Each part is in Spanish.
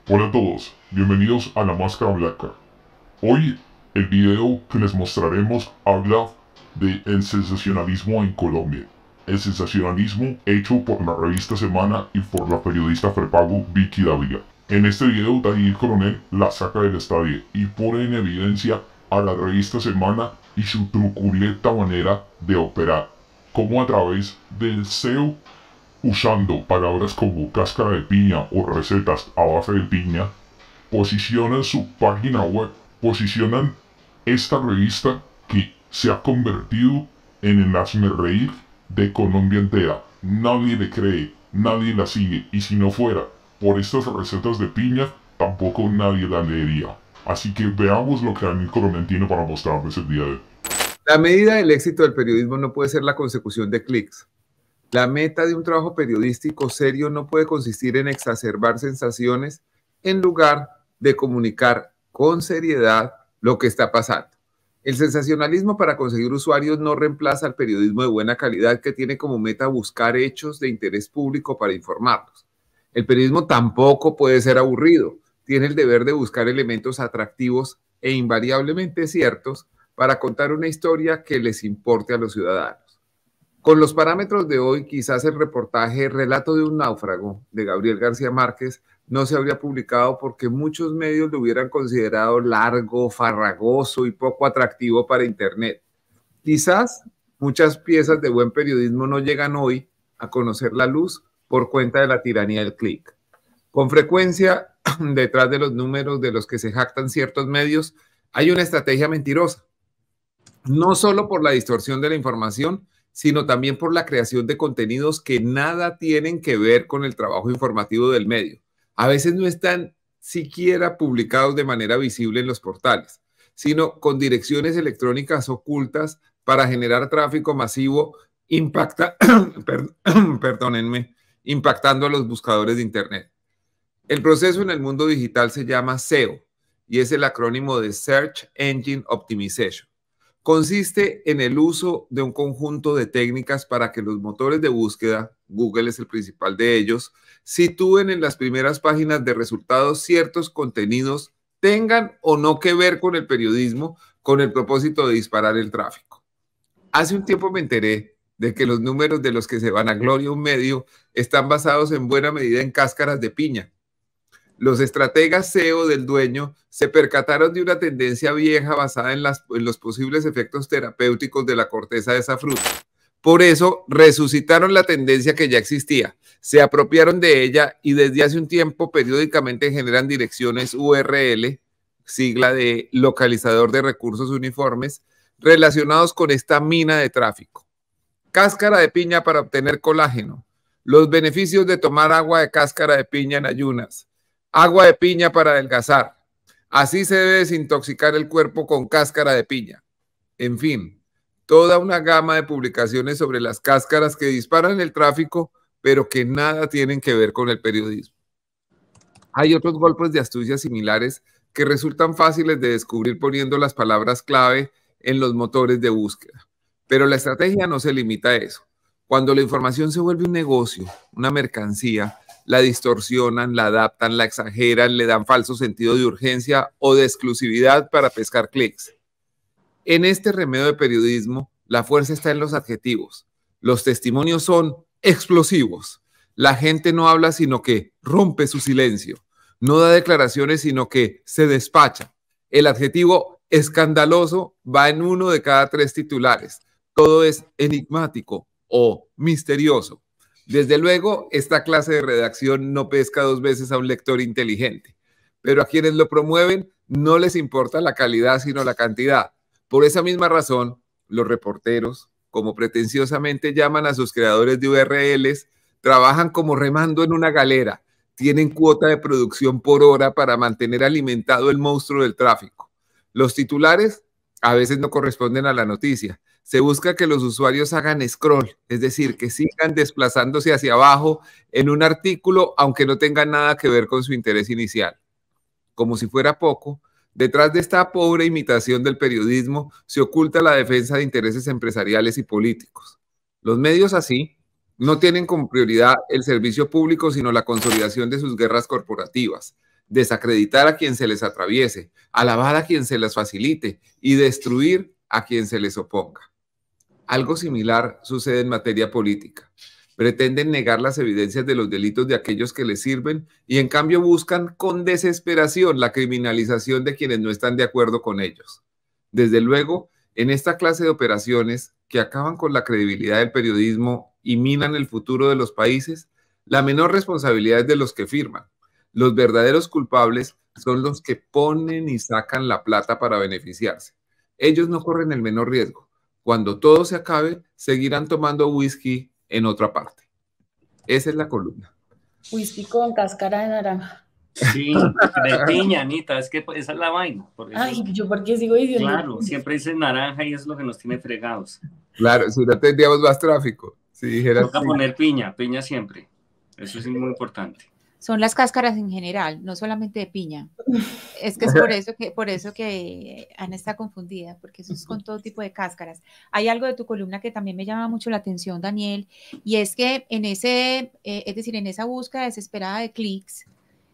Hola a todos, bienvenidos a La Máscara Blanca. Hoy el video que les mostraremos habla del sensacionalismo en Colombia. El sensacionalismo hecho por la revista Semana y por la periodista prepago Vicky Dávila. En este video Daniel Coronel la saca del estadio y pone en evidencia a la revista Semana y su truculenta manera de operar. Como a través del SEO, usando palabras como cáscara de piña o recetas a base de piña, posicionan su página web, posicionan esta revista que se ha convertido en el hazmerreír de Colombia entera. Nadie le cree, nadie la sigue, y si no fuera por estas recetas de piña, tampoco nadie la leería. Así que veamos lo que Daniel Coronel tiene para mostrarles el día de hoy. La medida del éxito del periodismo no puede ser la consecución de clics. La meta de un trabajo periodístico serio no puede consistir en exacerbar sensaciones en lugar de comunicar con seriedad lo que está pasando. El sensacionalismo para conseguir usuarios no reemplaza al periodismo de buena calidad que tiene como meta buscar hechos de interés público para informarlos. El periodismo tampoco puede ser aburrido. Tiene el deber de buscar elementos atractivos e invariablemente ciertos para contar una historia que les importe a los ciudadanos. Con los parámetros de hoy, quizás el reportaje Relato de un náufrago de Gabriel García Márquez no se habría publicado porque muchos medios lo hubieran considerado largo, farragoso y poco atractivo para Internet. Quizás muchas piezas de buen periodismo no llegan hoy a conocer la luz por cuenta de la tiranía del clic. Con frecuencia, detrás de los números de los que se jactan ciertos medios, hay una estrategia mentirosa. No solo por la distorsión de la información, sino también por la creación de contenidos que nada tienen que ver con el trabajo informativo del medio. A veces no están siquiera publicados de manera visible en los portales, sino con direcciones electrónicas ocultas para generar tráfico masivo, impactando a los buscadores de Internet. El proceso en el mundo digital se llama SEO y es el acrónimo de Search Engine Optimization. Consiste en el uso de un conjunto de técnicas para que los motores de búsqueda, Google es el principal de ellos, sitúen en las primeras páginas de resultados ciertos contenidos, tengan o no que ver con el periodismo, con el propósito de disparar el tráfico. Hace un tiempo me enteré de que los números de los que se vanagloria un medio están basados en buena medida en cáscaras de piña. Los estrategas SEO del dueño se percataron de una tendencia vieja basada en los posibles efectos terapéuticos de la corteza de esa fruta. Por eso resucitaron la tendencia que ya existía, se apropiaron de ella y desde hace un tiempo periódicamente generan direcciones URL, sigla de localizador de recursos uniformes, relacionados con esta mina de tráfico. Cáscara de piña para obtener colágeno. Los beneficios de tomar agua de cáscara de piña en ayunas. Agua de piña para adelgazar. Así se debe desintoxicar el cuerpo con cáscara de piña. En fin, toda una gama de publicaciones sobre las cáscaras que disparan el tráfico, pero que nada tienen que ver con el periodismo. Hay otros golpes de astucia similares que resultan fáciles de descubrir poniendo las palabras clave en los motores de búsqueda. Pero la estrategia no se limita a eso. Cuando la información se vuelve un negocio, una mercancía, la distorsionan, la adaptan, la exageran, le dan falso sentido de urgencia o de exclusividad para pescar clics. En este remedio de periodismo, la fuerza está en los adjetivos. Los testimonios son explosivos. La gente no habla, sino que rompe su silencio. No da declaraciones, sino que se despacha. El adjetivo escandaloso va en 1 de cada 3 titulares. Todo es enigmático o misterioso. Desde luego, esta clase de redacción no pesca 2 veces a un lector inteligente, pero a quienes lo promueven no les importa la calidad, sino la cantidad. Por esa misma razón, los reporteros, como pretenciosamente llaman a sus creadores de URLs, trabajan como remando en una galera, tienen cuota de producción por hora para mantener alimentado el monstruo del tráfico. Los titulares a veces no corresponden a la noticia. Se busca que los usuarios hagan scroll, es decir, que sigan desplazándose hacia abajo en un artículo, aunque no tenga nada que ver con su interés inicial. Como si fuera poco, detrás de esta pobre imitación del periodismo se oculta la defensa de intereses empresariales y políticos. Los medios así No tienen como prioridad el servicio público, sino la consolidación de sus guerras corporativas, desacreditar a quien se les atraviese, alabar a quien se les facilite y destruir a quien se les oponga. Algo similar sucede en materia política. Pretenden negar las evidencias de los delitos de aquellos que les sirven y en cambio buscan con desesperación la criminalización de quienes no están de acuerdo con ellos. Desde luego, en esta clase de operaciones que acaban con la credibilidad del periodismo y minan el futuro de los países, la menor responsabilidad es de los que firman. Los verdaderos culpables son los que ponen y sacan la plata para beneficiarse. Ellos no corren el menor riesgo. Cuando todo se acabe, seguirán tomando whisky en otra parte. Esa es la columna. Whisky con cáscara de naranja. Sí, de piña, Anita, es que esa es la vaina. Por eso, ay, ¿yo por qué sigo diciendo? Claro, siempre dicen naranja y eso es lo que nos tiene fregados. Claro, si no tendríamos más tráfico. Si dijeras Toca poner piña siempre. Eso es muy importante. Son las cáscaras en general, no solamente de piña. Es que es por eso que Ana está confundida, porque eso es con todo tipo de cáscaras. Hay algo de tu columna que también me llama mucho la atención, Daniel, y es que en en esa búsqueda desesperada de clics,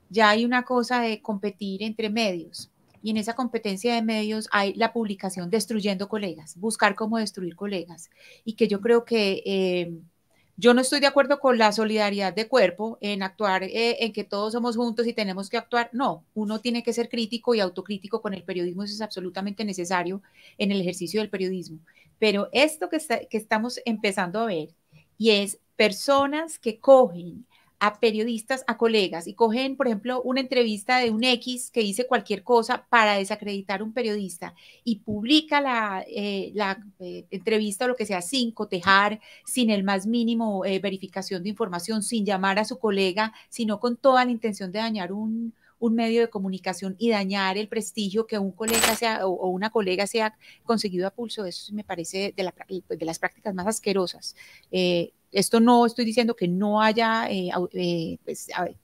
ya hay una cosa de competir entre medios. Y en esa competencia de medios hay la publicación destruyendo colegas, buscar cómo destruir colegas. Y que yo creo que yo no estoy de acuerdo con la solidaridad de cuerpo en actuar, en que todos somos juntos y tenemos que actuar. No, uno tiene que ser crítico y autocrítico con el periodismo, eso es absolutamente necesario en el ejercicio del periodismo. Pero esto que estamos empezando a ver, y es personas que cogen a periodistas, a colegas, y cogen, por ejemplo, una entrevista de un X que dice cualquier cosa para desacreditar a un periodista y publica la entrevista o lo que sea sin cotejar, sin el más mínimo verificación de información, sin llamar a su colega, sino con toda la intención de dañar un medio de comunicación y dañar el prestigio que un colega o una colega se ha conseguido a pulso. Eso me parece de las prácticas más asquerosas. Esto no estoy diciendo que no haya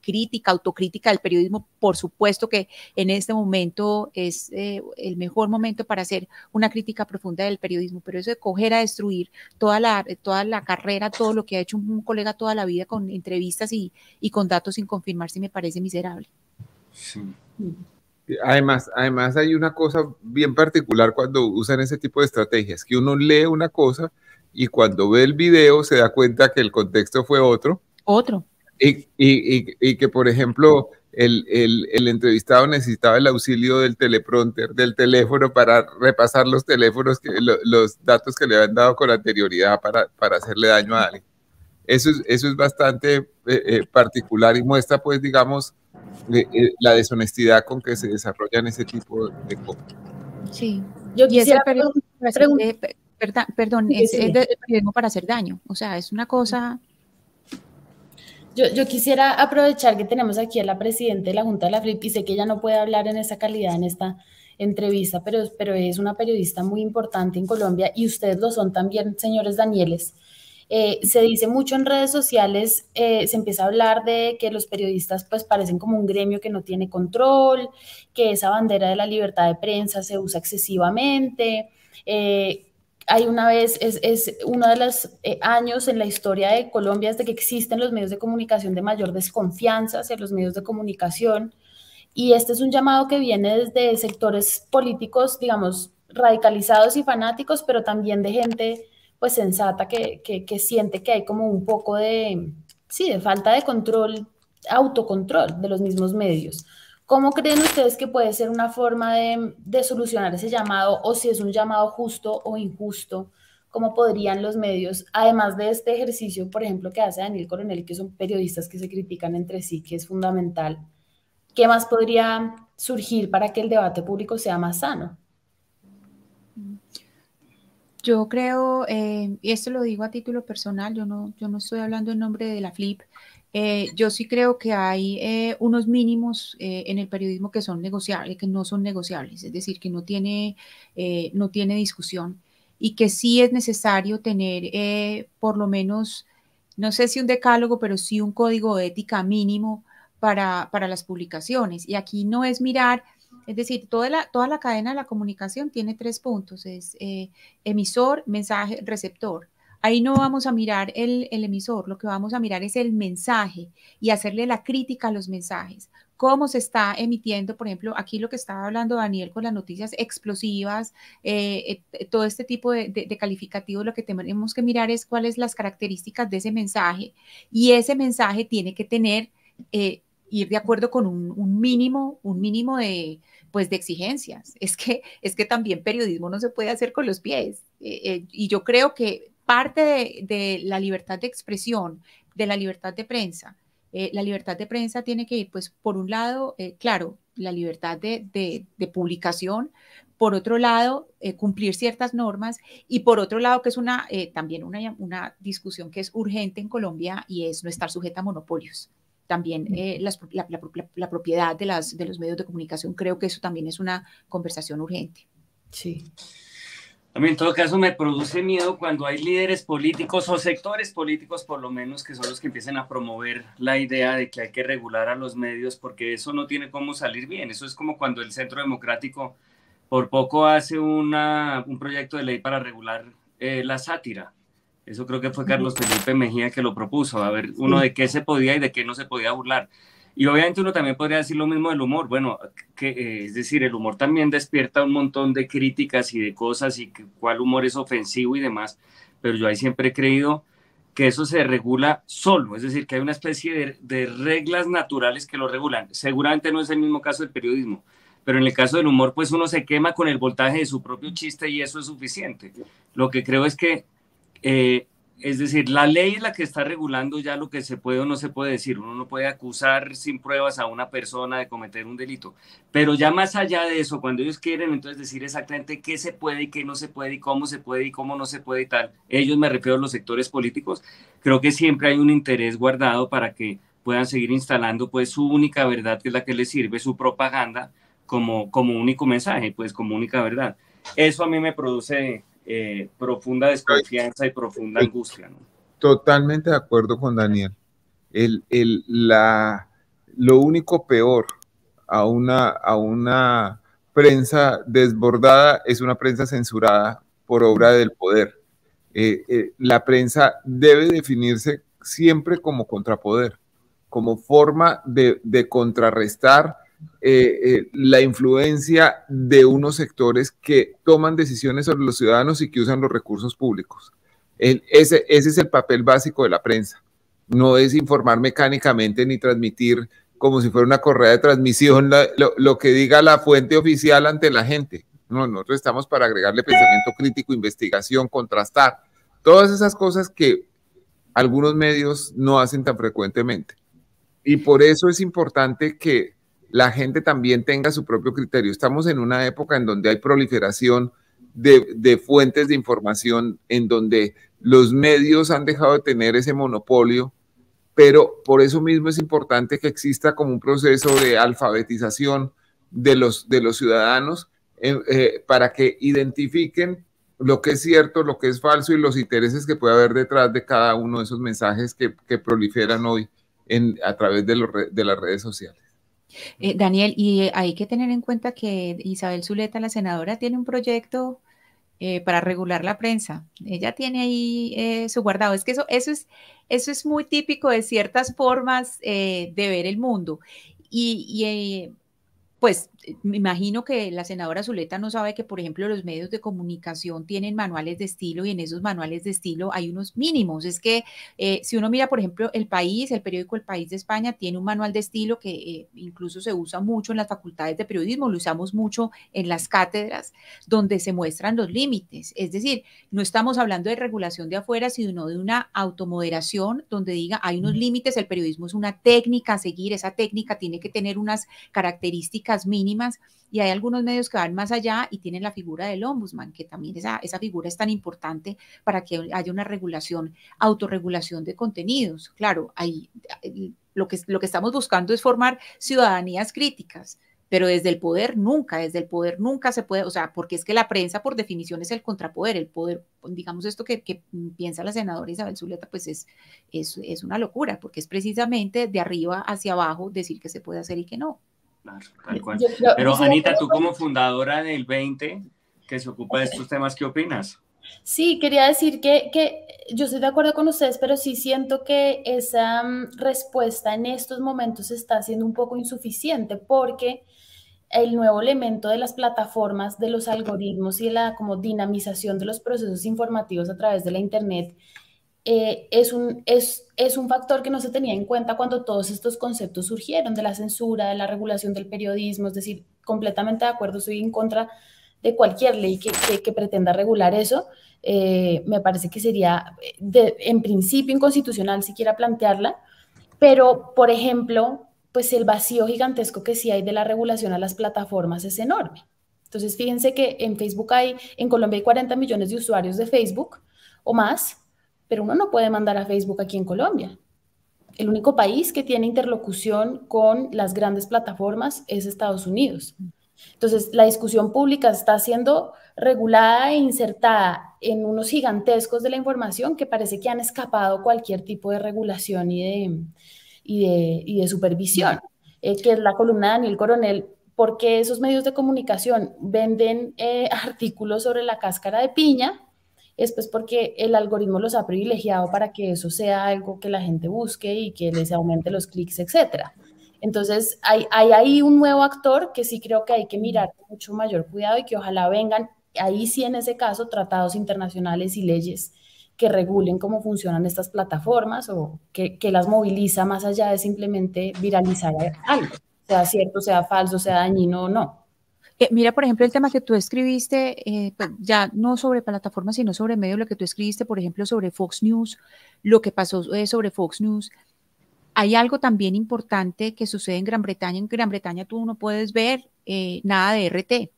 crítica, autocrítica del periodismo. Por supuesto que en este momento es el mejor momento para hacer una crítica profunda del periodismo, pero eso de coger a destruir toda la carrera, todo lo que ha hecho un colega toda la vida con entrevistas y con datos sin confirmar, sí me parece miserable. Sí. Además hay una cosa bien particular cuando usan ese tipo de estrategias, que uno lee una cosa y cuando ve el video se da cuenta que el contexto fue otro. Y que, por ejemplo, el entrevistado necesitaba el auxilio del teleprompter, del teléfono, para repasar los teléfonos, los datos que le habían dado con anterioridad para hacerle daño a alguien. Eso es bastante particular y muestra, pues, digamos, la deshonestidad con que se desarrollan ese tipo de cosas. Sí. Yo quisiera perdón, es el periodismo para hacer daño. O sea, es una cosa. Yo quisiera aprovechar que tenemos aquí a la presidenta de la Junta de la FLIP y sé que ella no puede hablar en esa calidad en esta entrevista, pero es una periodista muy importante en Colombia y ustedes lo son también, señores Danieles. Se dice mucho en redes sociales, se empieza a hablar de que los periodistas pues parecen como un gremio que no tiene control, que esa bandera de la libertad de prensa se usa excesivamente. Hay una vez, es uno de los años en la historia de Colombia desde que existen los medios de comunicación de mayor desconfianza hacia los medios de comunicación, y este es un llamado que viene desde sectores políticos, digamos, radicalizados y fanáticos, pero también de gente pues sensata que siente que hay como un poco de falta de control, autocontrol de los mismos medios. ¿Cómo creen ustedes que puede ser una forma de solucionar ese llamado, o si es un llamado justo o injusto? ¿Cómo podrían los medios, además de este ejercicio, por ejemplo, que hace Daniel Coronel, que son periodistas que se critican entre sí, que es fundamental, qué más podría surgir para que el debate público sea más sano? Yo creo, y esto lo digo a título personal, yo no estoy hablando en nombre de la FLIP, yo sí creo que hay unos mínimos en el periodismo que son negociables, que no son negociables, es decir, que no tiene discusión, y que sí es necesario tener por lo menos, no sé si un decálogo, pero sí un código de ética mínimo para las publicaciones. Y aquí no es mirar. Es decir, toda la cadena de la comunicación tiene 3 puntos, es emisor, mensaje, receptor. ahí no vamos a mirar el emisor, lo que vamos a mirar es el mensaje y hacerle la crítica a los mensajes. Cómo se está emitiendo, por ejemplo, aquí lo que estaba hablando Daniel con las noticias explosivas, todo este tipo de calificativos, lo que tenemos que mirar es cuáles las características de ese mensaje, y ese mensaje tiene que tener, ir de acuerdo con un mínimo de, pues, de exigencias. Es que también periodismo no se puede hacer con los pies, y yo creo que parte de la libertad de expresión, de la libertad de prensa, la libertad de prensa tiene que ir, pues, por un lado, claro, la libertad de publicación, por otro lado, cumplir ciertas normas, y por otro lado, que es también una discusión que es urgente en Colombia, y es no estar sujeta a monopolios. También la propiedad de los medios de comunicación, creo que eso también es una conversación urgente. Sí. A mí en todo caso me produce miedo cuando hay líderes políticos o sectores políticos por lo menos que son los que empiecen a promover la idea de que hay que regular a los medios, porque eso no tiene cómo salir bien. Eso es como cuando el Centro Democrático por poco hace un proyecto de ley para regular la sátira. Eso creo que fue Carlos Felipe Mejía que lo propuso, a ver uno de qué se podía y de qué no se podía burlar. Y obviamente uno también podría decir lo mismo del humor. Bueno, es decir, el humor también despierta un montón de críticas y de cosas, y cuál humor es ofensivo y demás, pero yo ahí siempre he creído que eso se regula solo, es decir, que hay una especie de reglas naturales que lo regulan. Seguramente no es el mismo caso del periodismo, pero en el caso del humor, pues uno se quema con el voltaje de su propio chiste y eso es suficiente. Lo que creo es que es decir, la ley es la que está regulando ya lo que se puede o no se puede decir. Uno no puede acusar sin pruebas a una persona de cometer un delito. Pero ya más allá de eso, cuando ellos quieren entonces decir exactamente qué se puede y qué no se puede, y cómo se puede y cómo no se puede y tal, ellos, me refiero a los sectores políticos, creo que siempre hay un interés guardado para que puedan seguir instalando pues su única verdad, que es la que les sirve, su propaganda, como único mensaje, pues como única verdad. Eso a mí me produce profunda desconfianza y profunda angustia, ¿no? Totalmente de acuerdo con Daniel. Lo único peor a una prensa desbordada es una prensa censurada por obra del poder. La prensa debe definirse siempre como contrapoder, como forma de contrarrestar la influencia de unos sectores que toman decisiones sobre los ciudadanos y que usan los recursos públicos. Ese es el papel básico de la prensa. No es informar mecánicamente ni transmitir como si fuera una correa de transmisión lo que diga la fuente oficial ante la gente. No, nosotros estamos para agregarle pensamiento crítico, investigación, contrastar, todas esas cosas que algunos medios no hacen tan frecuentemente. Y por eso es importante que la gente también tenga su propio criterio. Estamos en una época en donde hay proliferación de fuentes de información, en donde los medios han dejado de tener ese monopolio, pero por eso mismo es importante que exista como un proceso de alfabetización de los ciudadanos para que identifiquen lo que es cierto, lo que es falso y los intereses que puede haber detrás de cada uno de esos mensajes que proliferan hoy a través de las redes sociales. Daniel, y hay que tener en cuenta que Isabel Zuleta, la senadora, tiene un proyecto para regular la prensa. Ella tiene ahí su guardado. Es que eso es muy típico de ciertas formas de ver el mundo. Pues me imagino que la senadora Zuleta no sabe que, por ejemplo, los medios de comunicación tienen manuales de estilo, y en esos manuales de estilo hay unos mínimos. Es que si uno mira, por ejemplo, El País, el periódico El País de España, tiene un manual de estilo que incluso se usa mucho en las facultades de periodismo, lo usamos mucho en las cátedras, donde se muestran los límites. Es decir, no estamos hablando de regulación de afuera, sino de una automoderación donde diga hay unos límites, el periodismo es una técnica a seguir, esa técnica tiene que tener unas características mínimas, y hay algunos medios que van más allá y tienen la figura del ombudsman, que también esa figura es tan importante para que haya una regulación, autorregulación de contenidos. Claro, lo que estamos buscando es formar ciudadanías críticas, pero desde el poder nunca se puede, o sea, porque es que la prensa por definición es el contrapoder, el poder, digamos esto que piensa la senadora Isabel Zuleta, pues es una locura, porque es precisamente de arriba hacia abajo decir que se puede hacer y que no. Claro, tal cual. Pero Anita, tú como fundadora del 20, que se ocupa de estos temas, ¿qué opinas? Sí, quería decir que yo estoy de acuerdo con ustedes, pero sí siento que esa respuesta en estos momentos está siendo un poco insuficiente porque el nuevo elemento de las plataformas, de los algoritmos y de la como dinamización de los procesos informativos a través de la Internet es un factor que no se tenía en cuenta cuando todos estos conceptos surgieron, de la censura, de la regulación del periodismo, es decir, completamente de acuerdo, estoy en contra de cualquier ley que pretenda regular eso. Me parece que sería en principio inconstitucional siquiera plantearla, pero por ejemplo, pues el vacío gigantesco que sí hay de la regulación a las plataformas es enorme. Entonces, fíjense que en Facebook en Colombia hay 40 millones de usuarios de Facebook o más, pero uno no puede mandar a Facebook aquí en Colombia. El único país que tiene interlocución con las grandes plataformas es Estados Unidos. Entonces, la discusión pública está siendo regulada e insertada en unos gigantescos de la información que parece que han escapado cualquier tipo de regulación y de supervisión, que es la columna de Daniel Coronel. ¿Por qué esos medios de comunicación venden artículos sobre la cáscara de piña? Es pues porque el algoritmo los ha privilegiado para que eso sea algo que la gente busque y que les aumente los clics, etcétera. Entonces, hay ahí un nuevo actor que sí creo que hay que mirar con mucho mayor cuidado y que ojalá vengan, ahí sí en ese caso, tratados internacionales y leyes que regulen cómo funcionan estas plataformas o que las moviliza más allá de simplemente viralizar algo, sea cierto, sea falso, sea dañino o no. Mira, por ejemplo, el tema que tú escribiste, pues ya no sobre plataformas, sino sobre medio, lo que tú escribiste, por ejemplo, sobre Fox News, lo que pasó sobre Fox News. Hay algo también importante que sucede en Gran Bretaña. En Gran Bretaña tú no puedes ver nada de RT.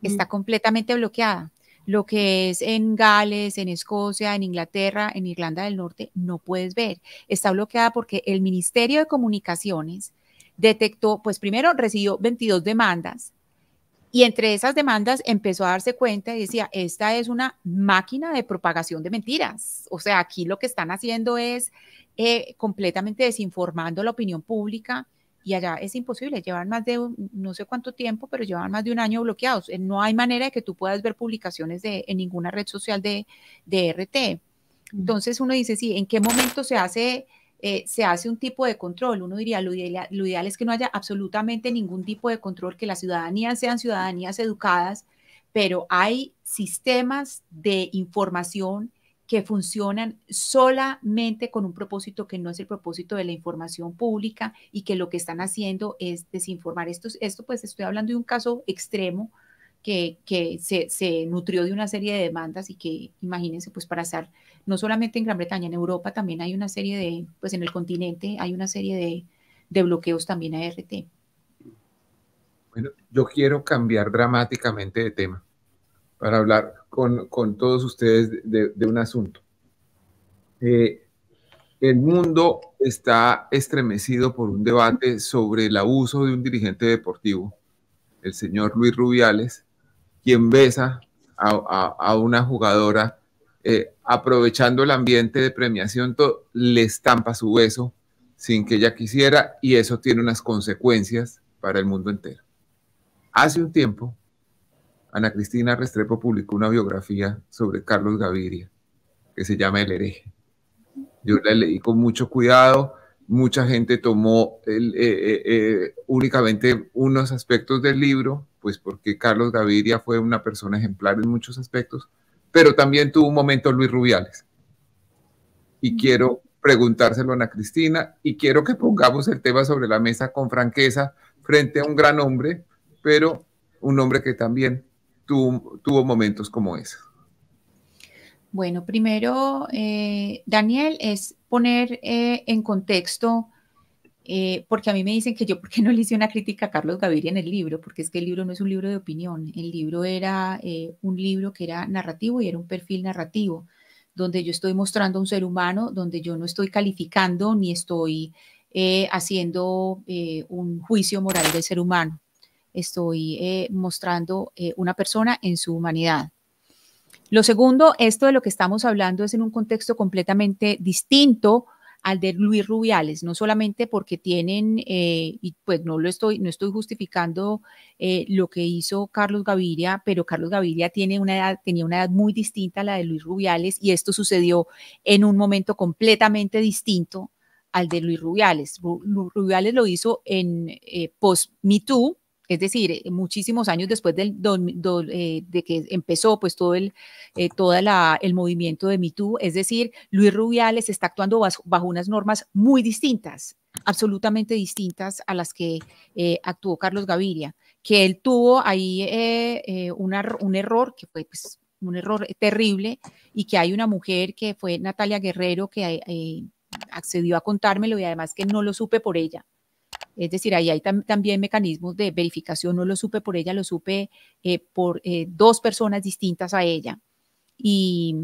Está completamente bloqueada. Lo que es en Gales, en Escocia, en Inglaterra, en Irlanda del Norte, no puedes ver. Está bloqueada porque el Ministerio de Comunicaciones detectó, pues primero recibió 22 demandas y entre esas demandas empezó a darse cuenta y decía, esta es una máquina de propagación de mentiras. O sea, aquí lo que están haciendo es completamente desinformando la opinión pública y allá es imposible. Llevan más de no sé cuánto tiempo, pero llevan más de un año bloqueados. No hay manera de que tú puedas ver publicaciones en ninguna red social de RT. Entonces uno dice, sí, ¿en qué momento se hace un tipo de control? Uno diría, lo ideal es que no haya absolutamente ningún tipo de control, que las ciudadanías sean ciudadanías educadas, pero hay sistemas de información que funcionan solamente con un propósito que no es el propósito de la información pública y que lo que están haciendo es desinformar. Esto pues estoy hablando de un caso extremo que se nutrió de una serie de demandas y que, imagínense, pues para estar no solamente en Gran Bretaña, en Europa también hay una serie de, pues en el continente hay una serie de bloqueos también a RT. Bueno, yo quiero cambiar dramáticamente de tema para hablar con todos ustedes de un asunto. El mundo está estremecido por un debate sobre el abuso de un dirigente deportivo, el señor Luis Rubiales, quien besa a una jugadora, aprovechando el ambiente de premiación, le estampa su beso sin que ella quisiera, y eso tiene unas consecuencias para el mundo entero. Hace un tiempo, Ana Cristina Restrepo publicó una biografía sobre Carlos Gaviria, que se llama El hereje. Yo la leí con mucho cuidado, mucha gente tomó únicamente unos aspectos del libro, pues porque Carlos Gaviria fue una persona ejemplar en muchos aspectos, pero también tuvo un momento Luis Rubiales. Y quiero preguntárselo a Ana Cristina y quiero que pongamos el tema sobre la mesa con franqueza frente a un gran hombre, pero un hombre que también tuvo momentos como ese. Bueno, primero, Daniel, es poner en contexto, porque a mí me dicen que yo, ¿por qué no le hice una crítica a Carlos Gaviria en el libro? Porque es que el libro no es un libro de opinión, el libro era un libro que era narrativo y era un perfil narrativo, donde yo estoy mostrando a un ser humano, donde yo no estoy calificando ni estoy haciendo un juicio moral del ser humano. Estoy mostrando una persona en su humanidad. Lo segundo, esto de lo que estamos hablando es en un contexto completamente distinto al de Luis Rubiales, no solamente porque tienen, y pues no estoy justificando lo que hizo Carlos Gaviria, pero Carlos Gaviria tenía una edad muy distinta a la de Luis Rubiales, y esto sucedió en un momento completamente distinto al de Luis Rubiales. Rubiales lo hizo en post-Me Too, es decir, muchísimos años después de que empezó pues todo el movimiento de Me Too. Es decir, Luis Rubiales está actuando bajo unas normas muy distintas, absolutamente distintas a las que actuó Carlos Gaviria, que él tuvo ahí un error que fue pues, un error terrible, y que hay una mujer que fue Natalia Guerrero que accedió a contármelo, y además que no lo supe por ella. Es decir, ahí hay también mecanismos de verificación, no lo supe por ella, lo supe por dos personas distintas a ella, y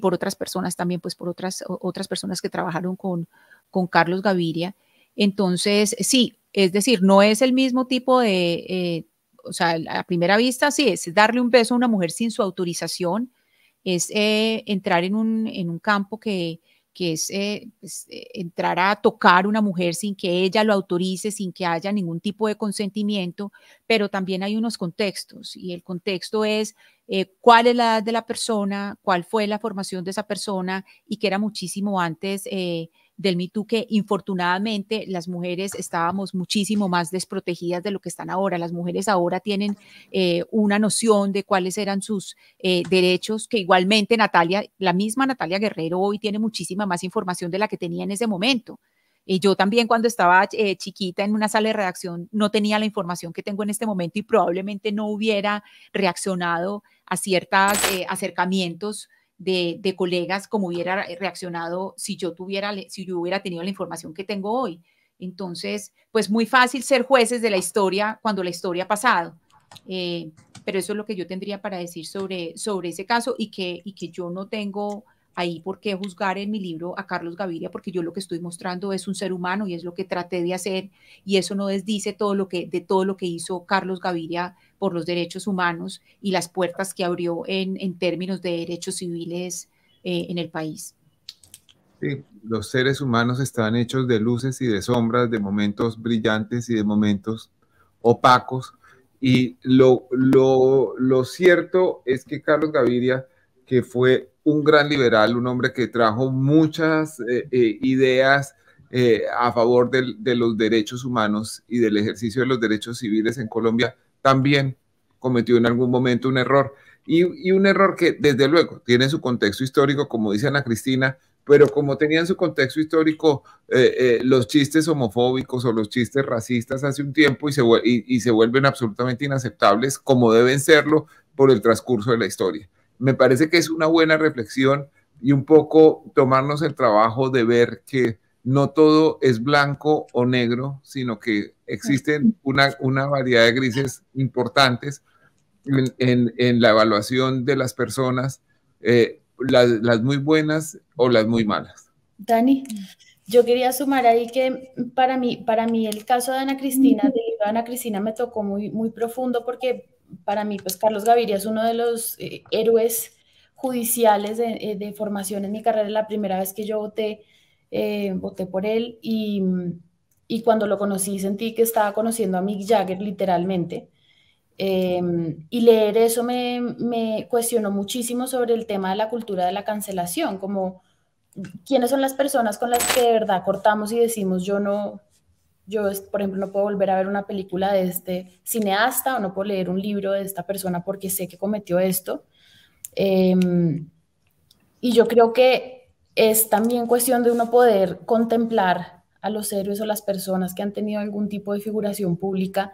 por otras personas también, pues por otras personas que trabajaron con Carlos Gaviria. Entonces, sí, es decir, no es el mismo tipo de, o sea, a primera vista, sí, es darle un beso a una mujer sin su autorización, es entrar en un campo que es pues, entrar a tocar a una mujer sin que ella lo autorice, sin que haya ningún tipo de consentimiento, pero también hay unos contextos, y el contexto es cuál es la edad de la persona, cuál fue la formación de esa persona, y que era muchísimo antes del Me Too, que infortunadamente las mujeres estábamos muchísimo más desprotegidas de lo que están ahora. Las mujeres ahora tienen una noción de cuáles eran sus derechos, que igualmente la misma Natalia Guerrero hoy tiene muchísima más información de la que tenía en ese momento. Yo también, cuando estaba chiquita en una sala de redacción, no tenía la información que tengo en este momento, y probablemente no hubiera reaccionado a ciertos acercamientos de colegas como hubiera reaccionado si yo hubiera tenido la información que tengo hoy. Entonces, pues muy fácil ser jueces de la historia cuando la historia ha pasado. Pero eso es lo que yo tendría para decir sobre ese caso, y que yo no tengo ahí por qué juzgar en mi libro a Carlos Gaviria, porque yo lo que estoy mostrando es un ser humano, y es lo que traté de hacer, y eso no desdice todo lo que hizo Carlos Gaviria por los derechos humanos y las puertas que abrió en términos de derechos civiles en el país. Sí, los seres humanos están hechos de luces y de sombras, de momentos brillantes y de momentos opacos, y lo cierto es que Carlos Gaviria, que fue un gran liberal, un hombre que trajo muchas ideas a favor de los derechos humanos y del ejercicio de los derechos civiles en Colombia, también cometió en algún momento un error, y un error que desde luego tiene su contexto histórico, como dice Ana Cristina, pero como tenían su contexto histórico los chistes homofóbicos o los chistes racistas hace un tiempo, y se vuelven absolutamente inaceptables, como deben serlo por el transcurso de la historia. Me parece que es una buena reflexión, y un poco tomarnos el trabajo de ver que no todo es blanco o negro, sino que existen una variedad de grises importantes en la evaluación de las personas, las muy buenas o las muy malas. Dani, yo quería sumar ahí que para mí el caso de Ana Cristina, del libro de Ana Cristina, me tocó muy, muy profundo, porque para mí pues Carlos Gaviria es uno de los héroes judiciales de formación en mi carrera. La primera vez que yo voté por él, y cuando lo conocí sentí que estaba conociendo a Mick Jagger literalmente. Y leer eso me cuestionó muchísimo sobre el tema de la cultura de la cancelación, como quiénes son las personas con las que de verdad cortamos y decimos por ejemplo, no puedo volver a ver una película de este cineasta, o no puedo leer un libro de esta persona porque sé que cometió esto. Y yo creo que es también cuestión de uno poder contemplar a los héroes o las personas que han tenido algún tipo de figuración pública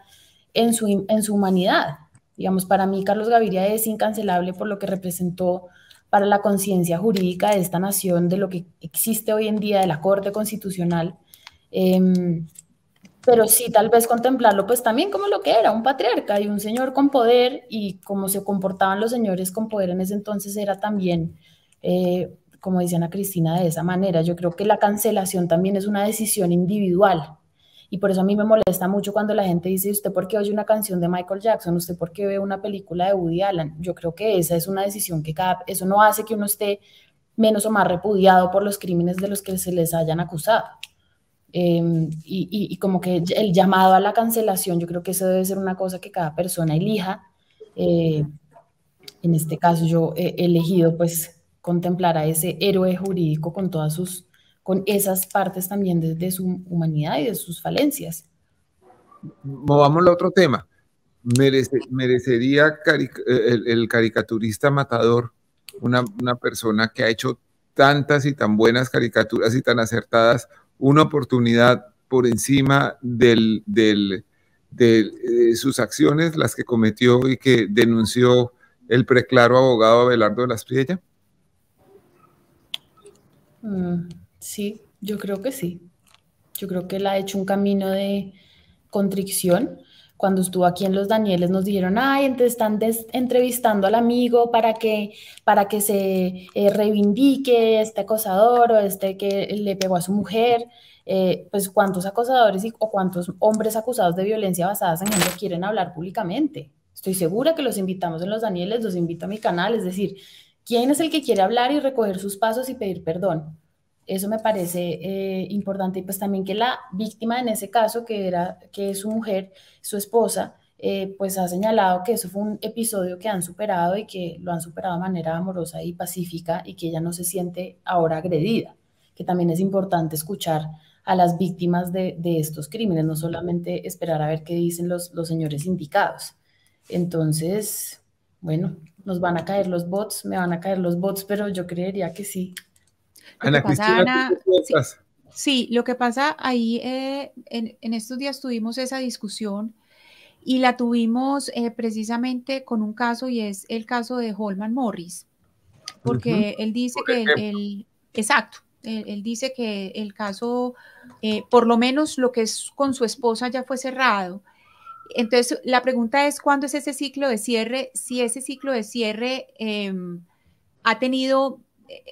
en su humanidad. Digamos, para mí Carlos Gaviria es incancelable por lo que representó para la conciencia jurídica de esta nación, de lo que existe hoy en día, de la Corte Constitucional. Pero sí, tal vez contemplarlo pues también como lo que era, un patriarca y un señor con poder, y cómo se comportaban los señores con poder en ese entonces era también, como decía Ana Cristina, de esa manera. Yo creo que la cancelación también es una decisión individual, y por eso a mí me molesta mucho cuando la gente dice: ¿usted por qué oye una canción de Michael Jackson? ¿Usted por qué ve una película de Woody Allen? Yo creo que esa es una decisión que eso no hace que uno esté menos o más repudiado por los crímenes de los que se les hayan acusado. Y como que el llamado a la cancelación, yo creo que eso debe ser una cosa que cada persona elija. En este caso yo he elegido pues contemplar a ese héroe jurídico con todas con esas partes también de su humanidad y de sus falencias. Movamos a otro tema. ¿Merecería el caricaturista matador, una persona que ha hecho tantas y tan buenas caricaturas y tan acertadas, una oportunidad por encima de sus acciones, las que cometió y que denunció el preclaro abogado Abelardo de la Espriella? Sí, yo creo que sí. Yo creo que él ha hecho un camino de contrición. Cuando estuvo aquí en Los Danieles nos dijeron, ay, entonces están entrevistando al amigo para que se reivindique este acosador o este que le pegó a su mujer. Pues cuántos acosadores o cuántos hombres acusados de violencia basada en género quieren hablar públicamente. Estoy segura que los invitamos en Los Danieles, los invito a mi canal, es decir, ¿quién es el que quiere hablar y recoger sus pasos y pedir perdón? Eso me parece importante. Y pues también que la víctima en ese caso, que es su mujer, su esposa, pues ha señalado que eso fue un episodio que han superado y que lo han superado de manera amorosa y pacífica y que ella no se siente ahora agredida, que también es importante escuchar a las víctimas de estos crímenes, no solamente esperar a ver qué dicen los señores indicados. Entonces, bueno, nos van a caer los bots, me van a caer los bots, pero yo creería que sí. Ana Cristina, sí, lo que pasa ahí, en estos días tuvimos esa discusión y la tuvimos precisamente con un caso, y es el caso de Holman Morris, porque él dice que él dice que el caso, por lo menos lo que es con su esposa, ya fue cerrado. Entonces, la pregunta es, ¿cuándo es ese ciclo de cierre? Si ese ciclo de cierre ha tenido,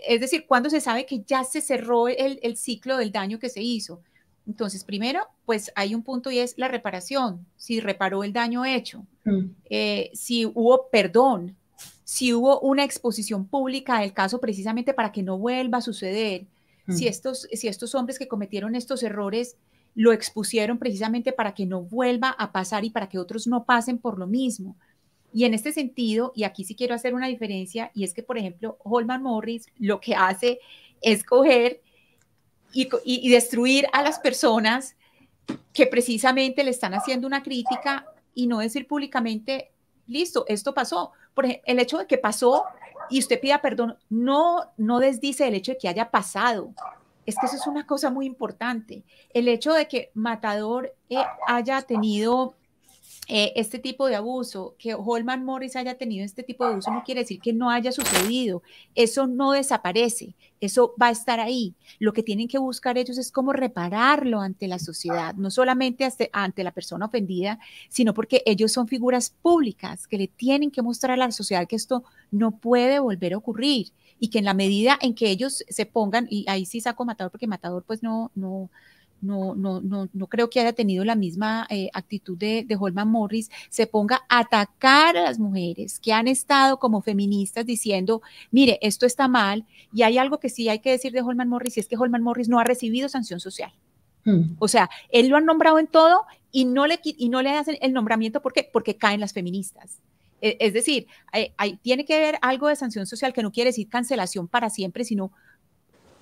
es decir, ¿cuándo se sabe que ya se cerró el ciclo del daño que se hizo? Entonces, primero, pues hay un punto y es la reparación, si reparó el daño hecho, si hubo perdón, si hubo una exposición pública del caso precisamente para que no vuelva a suceder, si estos hombres que cometieron estos errores lo expusieron precisamente para que no vuelva a pasar y para que otros no pasen por lo mismo. Y en este sentido, y aquí sí quiero hacer una diferencia, y es que, por ejemplo, Holman Morris lo que hace es coger y destruir a las personas que precisamente le están haciendo una crítica y no decir públicamente, listo, esto pasó. Por ejemplo, el hecho de que pasó y usted pida perdón no desdice el hecho de que haya pasado. Es que eso es una cosa muy importante. El hecho de que Matador haya tenido este tipo de abuso, que Holman Morris haya tenido este tipo de abuso, no quiere decir que no haya sucedido. Eso no desaparece, eso va a estar ahí. Lo que tienen que buscar ellos es cómo repararlo ante la sociedad, no solamente ante la persona ofendida, sino porque ellos son figuras públicas que le tienen que mostrar a la sociedad que esto no puede volver a ocurrir y que en la medida en que ellos se pongan, y ahí sí saco Matador, porque Matador pues no creo que haya tenido la misma actitud de Holman Morris, se ponga a atacar a las mujeres que han estado como feministas diciendo, mire, esto está mal, y hay algo que sí hay que decir de Holman Morris, y es que Holman Morris no ha recibido sanción social. O sea, él lo han nombrado en todo y no le hacen el nombramiento, ¿por qué? Porque caen las feministas. Es decir, tiene que haber algo de sanción social, que no quiere decir cancelación para siempre, sino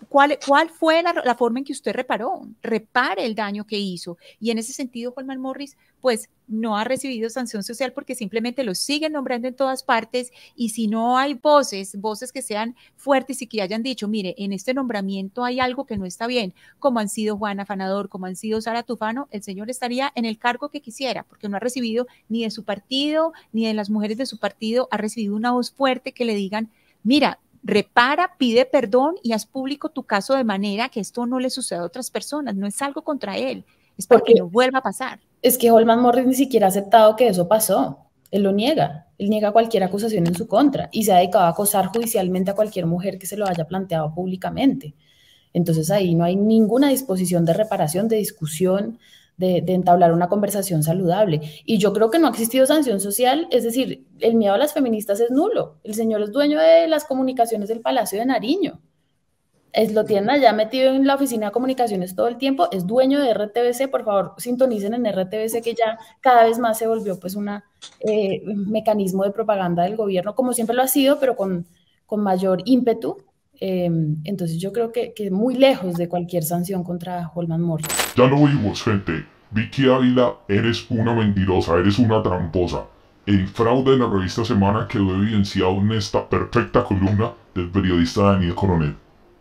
¿cuál fue la forma en que usted repare el daño que hizo? Y en ese sentido, Holman Morris, pues no ha recibido sanción social porque simplemente lo siguen nombrando en todas partes, y si no hay voces que sean fuertes y que hayan dicho, mire, en este nombramiento hay algo que no está bien, como han sido Juan Afanador, como han sido Sara Tufano, el señor estaría en el cargo que quisiera, porque no ha recibido ni de su partido, ni de las mujeres de su partido, ha recibido una voz fuerte que le digan, mira, repara, pide perdón y haz público tu caso de manera que esto no le suceda a otras personas. No es algo contra él, es para que no vuelva a pasar. Es que Holman Morris ni siquiera ha aceptado que eso pasó. Él lo niega. Él niega cualquier acusación en su contra y se ha dedicado a acosar judicialmente a cualquier mujer que se lo haya planteado públicamente. Entonces ahí no hay ninguna disposición de reparación, de discusión, de entablar una conversación saludable. Y yo creo que no ha existido sanción social, es decir, el miedo a las feministas es nulo. El señor es dueño de las comunicaciones del Palacio de Nariño. Lo tienen allá metido en la oficina de comunicaciones todo el tiempo, es dueño de RTBC, por favor sintonicen en RTBC que ya cada vez más se volvió pues un mecanismo de propaganda del gobierno, como siempre lo ha sido, pero con mayor ímpetu. Entonces yo creo que muy lejos de cualquier sanción contra Holman Morris. Ya lo oímos, gente. Vicky Ávila, eres una mentirosa, eres una tramposa. El fraude de la revista Semana quedó evidenciado en esta perfecta columna del periodista Daniel Coronel.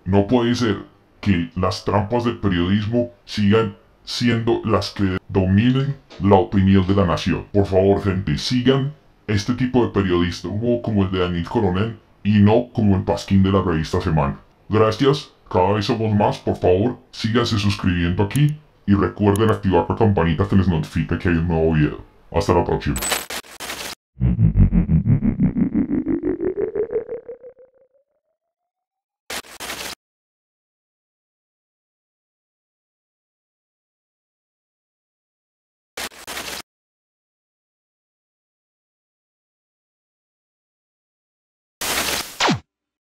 No puede ser que las trampas del periodismo sigan siendo las que dominen la opinión de la nación. Por favor, gente, sigan este tipo de periodismo como el de Daniel Coronel y no como el pasquín de la revista Semana. Gracias, cada vez somos más. Por favor, síganse suscribiendo aquí y recuerden activar la campanita que les notifique que hay un nuevo video. Hasta la próxima.